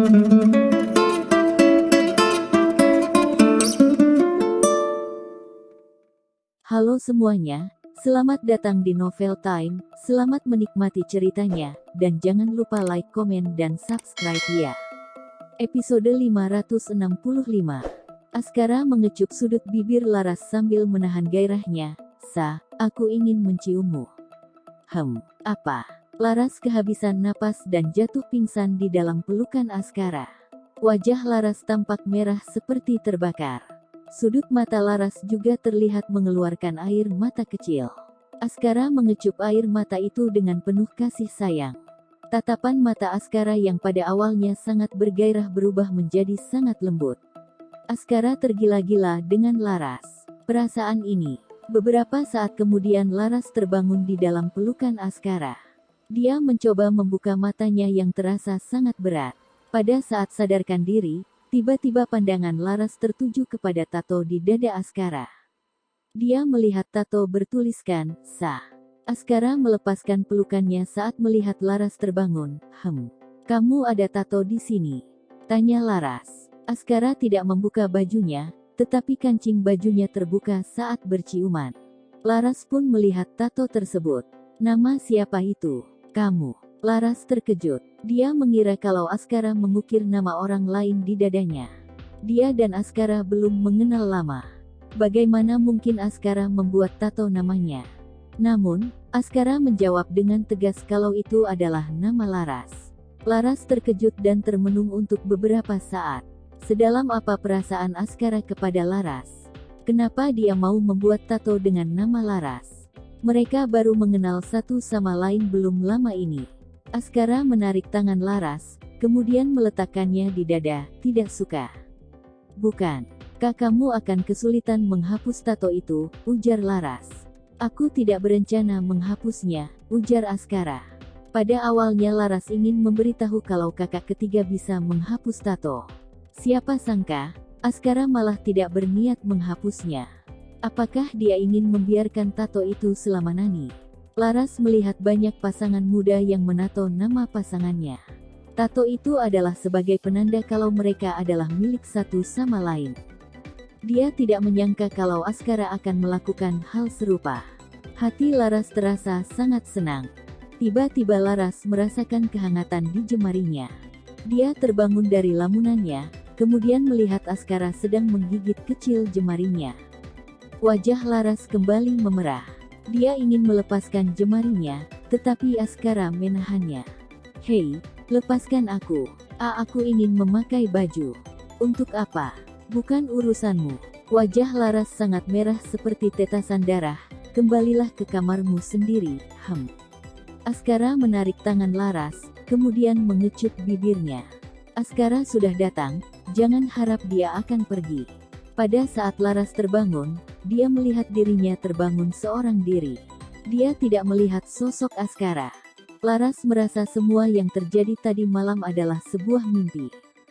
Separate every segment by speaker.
Speaker 1: Halo semuanya, selamat datang di Novel Time, selamat menikmati ceritanya, dan jangan lupa like, komen, dan subscribe ya. Episode 565. Askara mengecup sudut bibir Laras sambil menahan gairahnya. Aku ingin menciummu. Apa? Laras kehabisan napas dan jatuh pingsan di dalam pelukan Askara. Wajah Laras tampak merah seperti terbakar. Sudut mata Laras juga terlihat mengeluarkan air mata kecil. Askara mengecup air mata itu dengan penuh kasih sayang. Tatapan mata Askara yang pada awalnya sangat bergairah berubah menjadi sangat lembut. Askara tergila-gila dengan Laras. Perasaan ini. Beberapa saat kemudian Laras terbangun di dalam pelukan Askara. Dia mencoba membuka matanya yang terasa sangat berat. Pada saat sadarkan diri, tiba-tiba pandangan Laras tertuju kepada tato di dada Askara. Dia melihat tato bertuliskan, "Sa." Askara melepaskan pelukannya saat melihat Laras terbangun. Kamu ada tato di sini?" tanya Laras. Askara tidak membuka bajunya, tetapi kancing bajunya terbuka saat berciuman. Laras pun melihat tato tersebut. "Nama siapa itu?" "Kamu." Laras terkejut. Dia mengira kalau Askara mengukir nama orang lain di dadanya. Dia dan Askara belum mengenal lama. Bagaimana mungkin Askara membuat tato namanya? Namun, Askara menjawab dengan tegas kalau itu adalah nama Laras. Laras terkejut dan termenung untuk beberapa saat. Sedalam apa perasaan Askara kepada Laras? Kenapa dia mau membuat tato dengan nama Laras? Mereka baru mengenal satu sama lain belum lama ini. Askara menarik tangan Laras, kemudian meletakkannya di dada. "Tidak suka." "Bukan. Kamu akan kesulitan menghapus tato itu," ujar Laras. "Aku tidak berencana menghapusnya," ujar Askara. Pada awalnya Laras ingin memberitahu kalau kakak ketiga bisa menghapus tato. Siapa sangka, Askara malah tidak berniat menghapusnya. Apakah dia ingin membiarkan tato itu selama-lamanya? Laras melihat banyak pasangan muda yang menato nama pasangannya. Tato itu adalah sebagai penanda kalau mereka adalah milik satu sama lain. Dia tidak menyangka kalau Askara akan melakukan hal serupa. Hati Laras terasa sangat senang. Tiba-tiba Laras merasakan kehangatan di jemarinya. Dia terbangun dari lamunannya, kemudian melihat Askara sedang menggigit kecil jemarinya. Wajah Laras kembali memerah. Dia ingin melepaskan jemarinya, tetapi Askara menahannya. "Hei, lepaskan aku. Aku ingin memakai baju." "Untuk apa? Bukan urusanmu." Wajah Laras sangat merah seperti tetasan darah. "Kembalilah ke kamarmu sendiri." Askara menarik tangan Laras, kemudian mengecup bibirnya. "Askara sudah datang, jangan harap dia akan pergi." Pada saat Laras terbangun, dia melihat dirinya terbangun seorang diri. Dia tidak melihat sosok Askara. Laras merasa semua yang terjadi tadi malam adalah sebuah mimpi.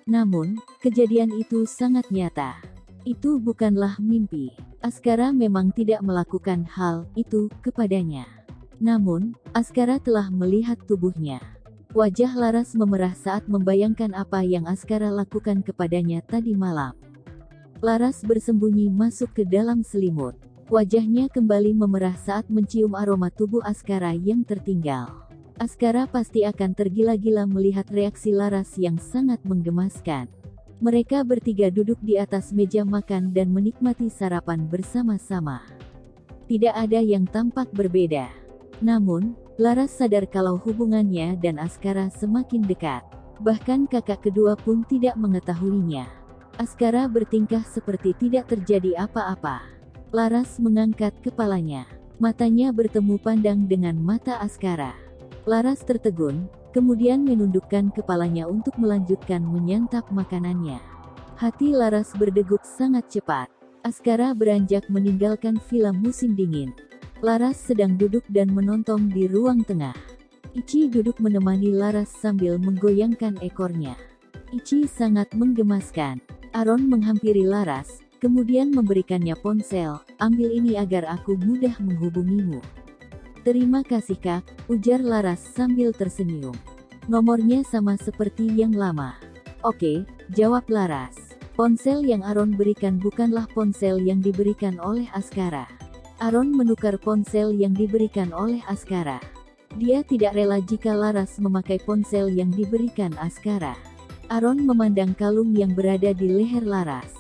Speaker 1: Namun, kejadian itu sangat nyata. Itu bukanlah mimpi. Askara memang tidak melakukan hal itu kepadanya. Namun, Askara telah melihat tubuhnya. Wajah Laras memerah saat membayangkan apa yang Askara lakukan kepadanya tadi malam. Laras bersembunyi masuk ke dalam selimut. Wajahnya kembali memerah saat mencium aroma tubuh Askara yang tertinggal. Askara pasti akan tergila-gila melihat reaksi Laras yang sangat menggemaskan. Mereka bertiga duduk di atas meja makan dan menikmati sarapan bersama-sama. Tidak ada yang tampak berbeda. Namun, Laras sadar kalau hubungannya dan Askara semakin dekat. Bahkan kakak kedua pun tidak mengetahuinya. Askara bertingkah seperti tidak terjadi apa-apa. Laras mengangkat kepalanya. Matanya bertemu pandang dengan mata Askara. Laras tertegun, kemudian menundukkan kepalanya untuk melanjutkan menyantap makanannya. Hati Laras berdegup sangat cepat. Askara beranjak meninggalkan villa musim dingin. Laras sedang duduk dan menonton di ruang tengah. Ichi duduk menemani Laras sambil menggoyangkan ekornya. Ichi sangat menggemaskan. Aron menghampiri Laras, kemudian memberikannya ponsel. "Ambil ini agar aku mudah menghubungimu." "Terima kasih Kak," ujar Laras sambil tersenyum. "Nomornya sama seperti yang lama." Oke, jawab Laras. Ponsel yang Aaron berikan bukanlah ponsel yang diberikan oleh Askara. Aaron menukar ponsel yang diberikan oleh Askara. Dia tidak rela jika Laras memakai ponsel yang diberikan Askara. Aaron memandang kalung yang berada di leher Laras.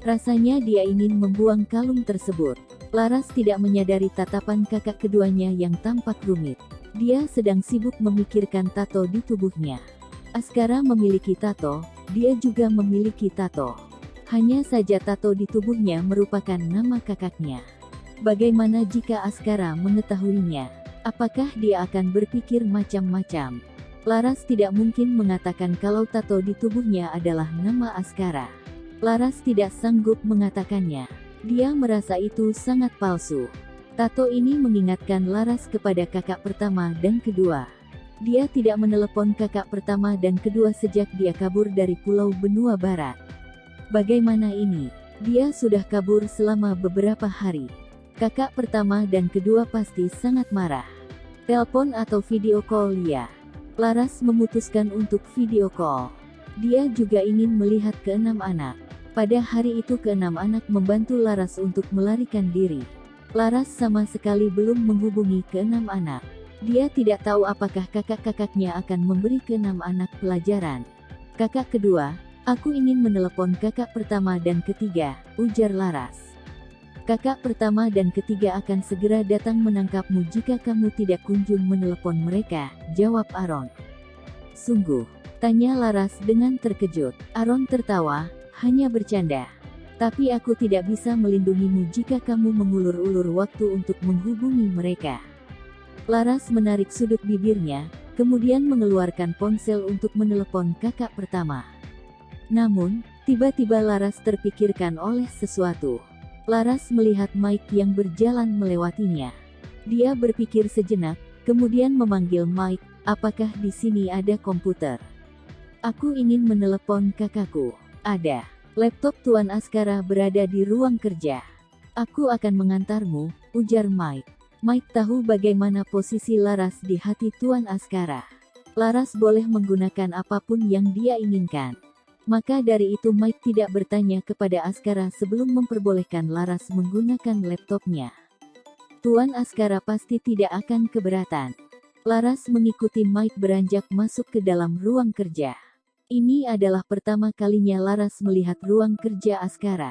Speaker 1: Rasanya dia ingin membuang kalung tersebut. Laras tidak menyadari tatapan kakak keduanya yang tampak rumit. Dia sedang sibuk memikirkan tato di tubuhnya. Askara memiliki tato, dia juga memiliki tato. Hanya saja tato di tubuhnya merupakan nama kakaknya. Bagaimana jika Askara mengetahuinya? Apakah dia akan berpikir macam-macam? Laras tidak mungkin mengatakan kalau tato di tubuhnya adalah nama Askara. Laras tidak sanggup mengatakannya. Dia merasa itu sangat palsu. Tato ini mengingatkan Laras kepada kakak pertama dan kedua. Dia tidak menelepon kakak pertama dan kedua sejak dia kabur dari Pulau Benua Barat. Bagaimana ini? Dia sudah kabur selama beberapa hari. Kakak pertama dan kedua pasti sangat marah. Telepon atau video call ya? Laras memutuskan untuk video call. Dia juga ingin melihat keenam anak. Pada hari itu keenam anak membantu Laras untuk melarikan diri. Laras sama sekali belum menghubungi keenam anak. Dia tidak tahu apakah kakak-kakaknya akan memberi keenam anak pelajaran. Kakak kedua, aku ingin menelepon kakak pertama dan ketiga, ujar Laras. Kakak pertama dan ketiga akan segera datang menangkapmu jika kamu tidak kunjung menelepon mereka, jawab Aaron. Sungguh? Tanya Laras dengan terkejut. Aaron tertawa, hanya bercanda. Tapi aku tidak bisa melindungimu jika kamu mengulur-ulur waktu untuk menghubungi mereka. Laras menarik sudut bibirnya, kemudian mengeluarkan ponsel untuk menelepon kakak pertama. Namun, tiba-tiba Laras terpikirkan oleh sesuatu. Laras melihat Mike yang berjalan melewatinya. Dia berpikir sejenak, kemudian memanggil Mike, apakah di sini ada komputer? Aku ingin menelepon kakakku. Ada. Laptop Tuan Askara berada di ruang kerja. Aku akan mengantarmu, ujar Mike. Mike tahu bagaimana posisi Laras di hati Tuan Askara. Laras boleh menggunakan apapun yang dia inginkan. Maka dari itu Mike tidak bertanya kepada Askara sebelum memperbolehkan Laras menggunakan laptopnya. Tuan Askara pasti tidak akan keberatan. Laras mengikuti Mike beranjak masuk ke dalam ruang kerja. Ini adalah pertama kalinya Laras melihat ruang kerja Askara.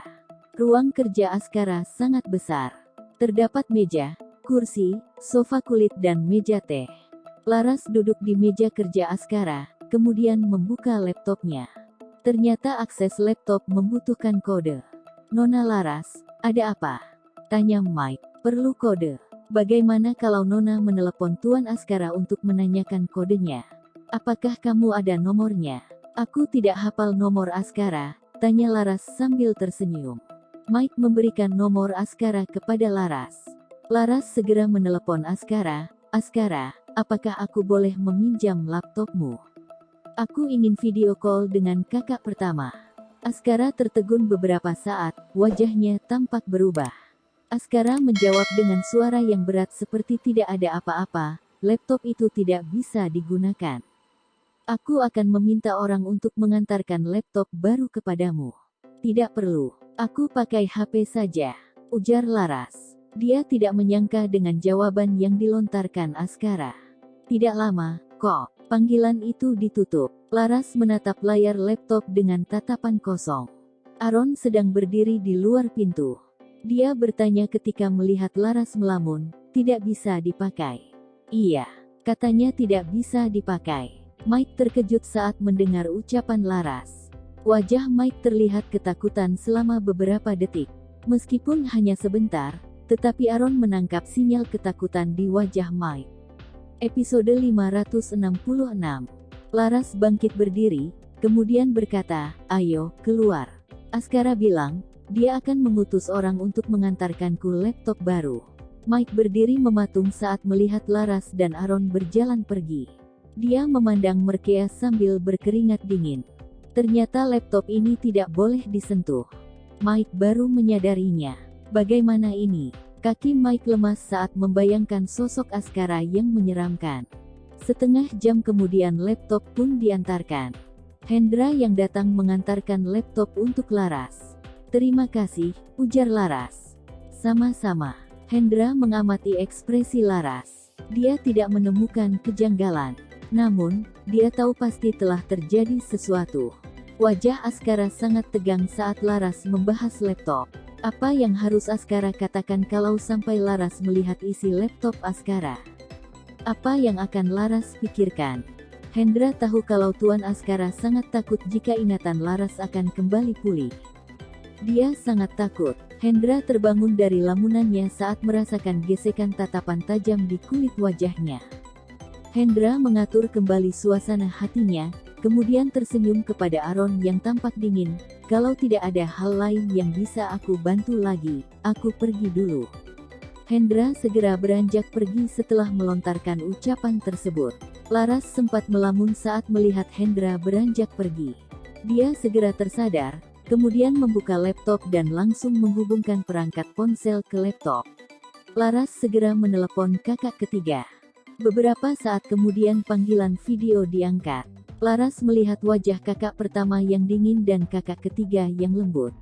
Speaker 1: Ruang kerja Askara sangat besar. Terdapat meja, kursi, sofa kulit dan meja teh. Laras duduk di meja kerja Askara, kemudian membuka laptopnya. Ternyata akses laptop membutuhkan kode. Nona Laras, ada apa? Tanya Mike. Perlu kode. Bagaimana kalau Nona menelepon Tuan Askara untuk menanyakan kodenya? Apakah kamu ada nomornya? Aku tidak hafal nomor Askara, tanya Laras sambil tersenyum. Mike memberikan nomor Askara kepada Laras. Laras segera menelepon Askara. Askara, apakah aku boleh meminjam laptopmu? Aku ingin video call dengan kakak pertama. Askara tertegun beberapa saat, wajahnya tampak berubah. Askara menjawab dengan suara yang berat seperti tidak ada apa-apa, laptop itu tidak bisa digunakan. Aku akan meminta orang untuk mengantarkan laptop baru kepadamu. Tidak perlu, aku pakai HP saja, ujar Laras. Dia tidak menyangka dengan jawaban yang dilontarkan Askara. Tidak lama, kok, panggilan itu ditutup. Laras menatap layar laptop dengan tatapan kosong. Aaron sedang berdiri di luar pintu. Dia bertanya ketika melihat Laras melamun, tidak bisa dipakai. Iya, katanya tidak bisa dipakai. Mike terkejut saat mendengar ucapan Laras. Wajah Mike terlihat ketakutan selama beberapa detik. Meskipun hanya sebentar, tetapi Aaron menangkap sinyal ketakutan di wajah Mike. Episode 566. Laras bangkit berdiri, kemudian berkata, "Ayo, keluar." Askara bilang, dia akan mengutus orang untuk mengantarkanku laptop baru. Mike berdiri mematung saat melihat Laras dan Aaron berjalan pergi. Dia memandang mereka sambil berkeringat dingin. Ternyata laptop ini tidak boleh disentuh. Mike baru menyadarinya. Bagaimana ini? Kaki Mike lemas saat membayangkan sosok Askara yang menyeramkan. Setengah jam kemudian laptop pun diantarkan. Hendra yang datang mengantarkan laptop untuk Laras. Terima kasih, ujar Laras. Sama-sama. Hendra mengamati ekspresi Laras. Dia tidak menemukan kejanggalan. Namun, dia tahu pasti telah terjadi sesuatu. Wajah Askara sangat tegang saat Laras membahas laptop. Apa yang harus Askara katakan kalau sampai Laras melihat isi laptop Askara? Apa yang akan Laras pikirkan? Hendra tahu kalau Tuan Askara sangat takut jika ingatan Laras akan kembali pulih. Dia sangat takut. Hendra terbangun dari lamunannya saat merasakan gesekan tatapan tajam di kulit wajahnya. Hendra mengatur kembali suasana hatinya, kemudian tersenyum kepada Aron yang tampak dingin. Kalau tidak ada hal lain yang bisa aku bantu lagi, aku pergi dulu. Hendra segera beranjak pergi setelah melontarkan ucapan tersebut. Laras sempat melamun saat melihat Hendra beranjak pergi. Dia segera tersadar, kemudian membuka laptop dan langsung menghubungkan perangkat ponsel ke laptop. Laras segera menelepon kakak ketiga. Beberapa saat kemudian panggilan video diangkat. Laras melihat wajah kakak pertama yang dingin dan kakak ketiga yang lembut.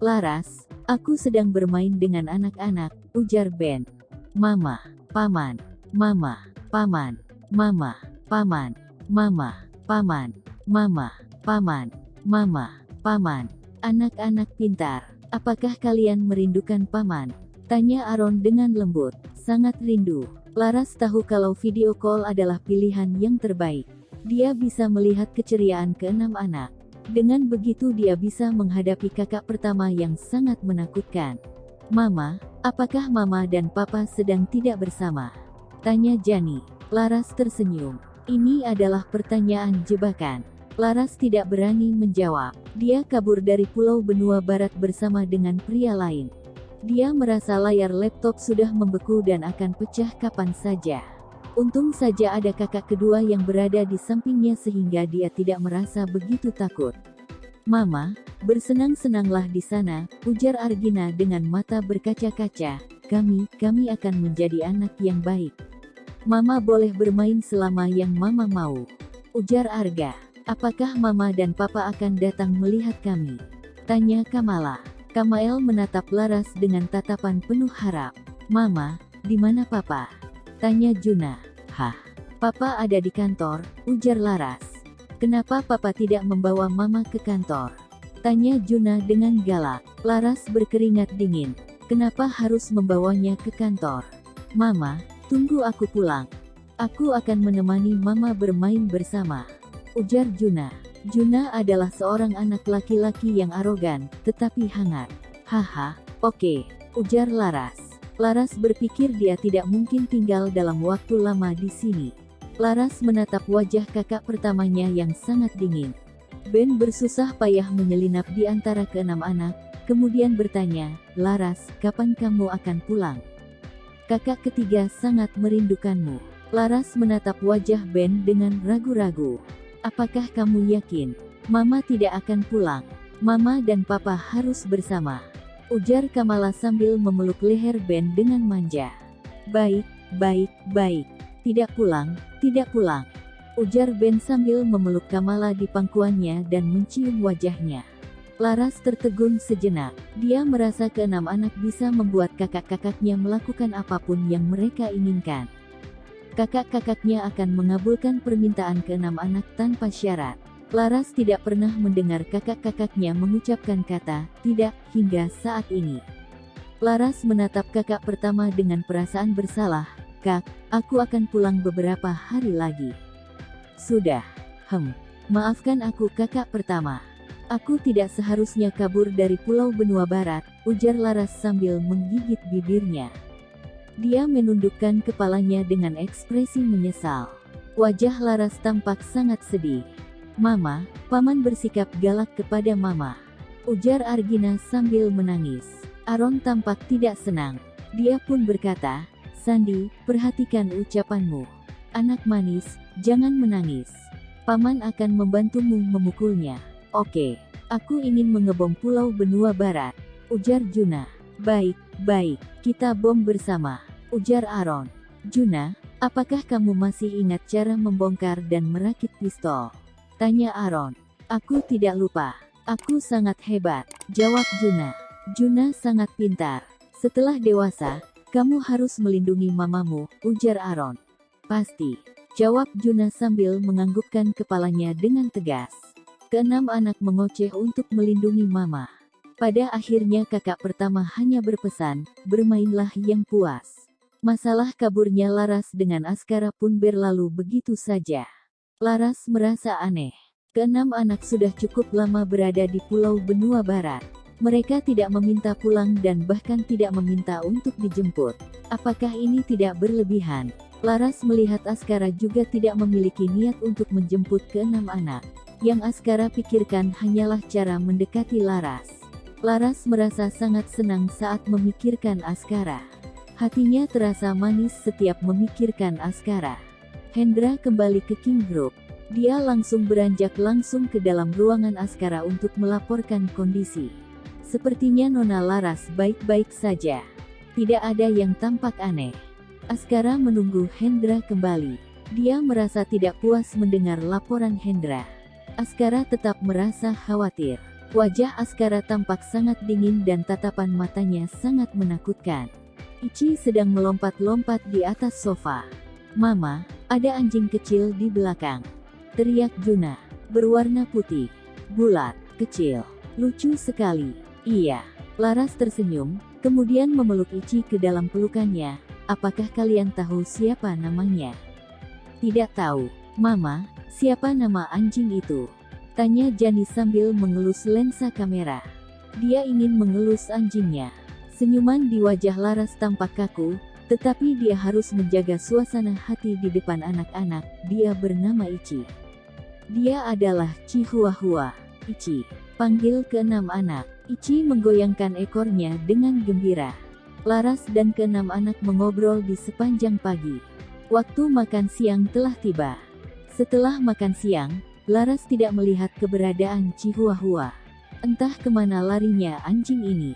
Speaker 1: Laras, aku sedang bermain dengan anak-anak, ujar Ben. Mama, paman, mama, paman, mama, paman, mama, paman, mama, paman, mama, paman. Anak-anak pintar, apakah kalian merindukan paman? Tanya Aron dengan lembut. Sangat rindu. Laras tahu kalau video call adalah pilihan yang terbaik. Dia bisa melihat keceriaan keenam anak. Dengan begitu dia bisa menghadapi kakak pertama yang sangat menakutkan. Mama, apakah mama dan papa sedang tidak bersama? Tanya Jani. Laras tersenyum. Ini adalah pertanyaan jebakan. Laras tidak berani menjawab. Dia kabur dari Pulau Benua Barat bersama dengan pria lain. Dia merasa layar laptop sudah membeku dan akan pecah kapan saja. Untung saja ada kakak kedua yang berada di sampingnya sehingga dia tidak merasa begitu takut. Mama, bersenang-senanglah di sana, ujar Argina dengan mata berkaca-kaca. Kami akan menjadi anak yang baik. Mama boleh bermain selama yang mama mau, ujar Arga. Apakah mama dan papa akan datang melihat kami? Tanya Kamala. Kamael menatap Laras dengan tatapan penuh harap. Mama, di mana papa? Tanya Juna. Hah? Papa ada di kantor, ujar Laras. Kenapa papa tidak membawa mama ke kantor? Tanya Juna dengan galak. Laras berkeringat dingin. Kenapa harus membawanya ke kantor? Mama, tunggu aku pulang. Aku akan menemani mama bermain bersama, ujar Juna. Juna adalah seorang anak laki-laki yang arogan, tetapi hangat. Haha, oke, ujar Laras. Laras berpikir dia tidak mungkin tinggal dalam waktu lama di sini. Laras menatap wajah kakak pertamanya yang sangat dingin. Ben bersusah payah menyelinap di antara keenam anak, kemudian bertanya, Laras, kapan kamu akan pulang? Kakak ketiga sangat merindukanmu. Laras menatap wajah Ben dengan ragu-ragu. Apakah kamu yakin? Mama tidak akan pulang. Mama dan papa harus bersama, ujar Kamala sambil memeluk leher Ben dengan manja. Baik, tidak pulang, ujar Ben sambil memeluk Kamala di pangkuannya dan mencium wajahnya. Laras tertegun sejenak. Dia merasa keenam anak bisa membuat kakak-kakaknya melakukan apapun yang mereka inginkan. Kakak-kakaknya akan mengabulkan permintaan keenam anak tanpa syarat. Laras tidak pernah mendengar kakak-kakaknya mengucapkan kata tidak hingga saat ini. Laras menatap kakak pertama dengan perasaan bersalah. Kak, aku akan pulang beberapa hari lagi. Sudah. Maafkan aku kakak pertama. Aku tidak seharusnya kabur dari Pulau Benua Barat, ujar Laras sambil menggigit bibirnya. Dia menundukkan kepalanya dengan ekspresi menyesal. Wajah Laras tampak sangat sedih. Mama, paman bersikap galak kepada mama, ujar Argina sambil menangis. Aron tampak tidak senang. Dia pun berkata, Sandi, perhatikan ucapanmu. Anak manis, jangan menangis. Paman akan membantumu memukulnya. Oke, aku ingin mengebom Pulau Benua Barat, ujar Juna. Baik, kita bom bersama, ujar Aron. Juna, apakah kamu masih ingat cara membongkar dan merakit pistol? Tanya Aron. Aku tidak lupa. Aku sangat hebat, jawab Juna. Juna sangat pintar. Setelah dewasa, kamu harus melindungi mamamu, ujar Aaron. Pasti, jawab Juna sambil menganggukkan kepalanya dengan tegas. Keenam anak mengoceh untuk melindungi mama. Pada akhirnya kakak pertama hanya berpesan, bermainlah yang puas. Masalah kaburnya Laras dengan Askara pun berlalu begitu saja. Laras merasa aneh. Keenam anak sudah cukup lama berada di Pulau Benua Barat. Mereka tidak meminta pulang dan bahkan tidak meminta untuk dijemput. Apakah ini tidak berlebihan? Laras melihat Askara juga tidak memiliki niat untuk menjemput keenam anak. Yang Askara pikirkan hanyalah cara mendekati Laras. Laras merasa sangat senang saat memikirkan Askara. Hatinya terasa manis setiap memikirkan Askara. Hendra kembali ke King Group. Dia langsung beranjak langsung ke dalam ruangan Askara untuk melaporkan kondisi. Sepertinya Nona Laras baik-baik saja. Tidak ada yang tampak aneh. Askara menunggu Hendra kembali. Dia merasa tidak puas mendengar laporan Hendra. Askara tetap merasa khawatir. Wajah Askara tampak sangat dingin dan tatapan matanya sangat menakutkan. Ichi sedang melompat-lompat di atas sofa. Mama, ada anjing kecil di belakang. Teriak Juna. Berwarna putih, bulat, kecil, lucu sekali. Iya. Laras tersenyum, kemudian memeluk Ichi ke dalam pelukannya. Apakah kalian tahu siapa namanya? Tidak tahu. Mama, siapa nama anjing itu? Tanya Jani sambil mengelus lensa kamera. Dia ingin mengelus anjingnya. Senyuman di wajah Laras tampak kaku, tetapi dia harus menjaga suasana hati di depan anak-anak. Dia bernama Ichi. Dia adalah Chihuahua. Ichi, panggil keenam anak. Ichi menggoyangkan ekornya dengan gembira. Laras dan keenam anak mengobrol di sepanjang pagi. Waktu makan siang telah tiba. Setelah makan siang, Laras tidak melihat keberadaan Chihuahua. Entah kemana larinya anjing ini.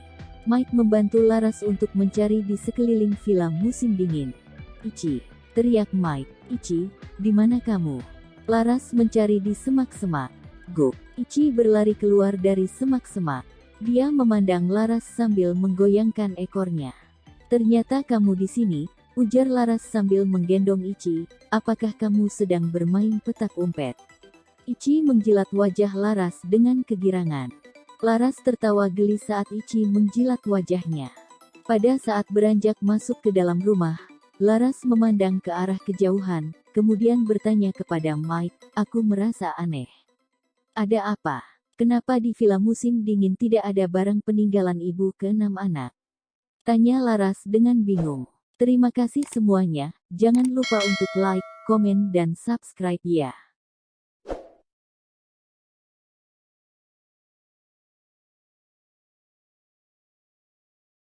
Speaker 1: Mike membantu Laras untuk mencari di sekeliling villa musim dingin. Ichi, teriak Mike. Ichi, di mana kamu? Laras mencari di semak-semak. Go. Ichi berlari keluar dari semak-semak. Dia memandang Laras sambil menggoyangkan ekornya. Ternyata kamu di sini, ujar Laras sambil menggendong Ichi. Apakah kamu sedang bermain petak umpet? Ichi menjilat wajah Laras dengan kegirangan. Laras tertawa geli saat Ichi menjilat wajahnya. Pada saat beranjak masuk ke dalam rumah, Laras memandang ke arah kejauhan, kemudian bertanya kepada Mike, aku merasa aneh. Ada apa? Kenapa di villa musim dingin tidak ada barang peninggalan ibu keenam anak? Tanya Laras dengan bingung. Terima kasih semuanya, jangan lupa untuk like, komen dan subscribe ya.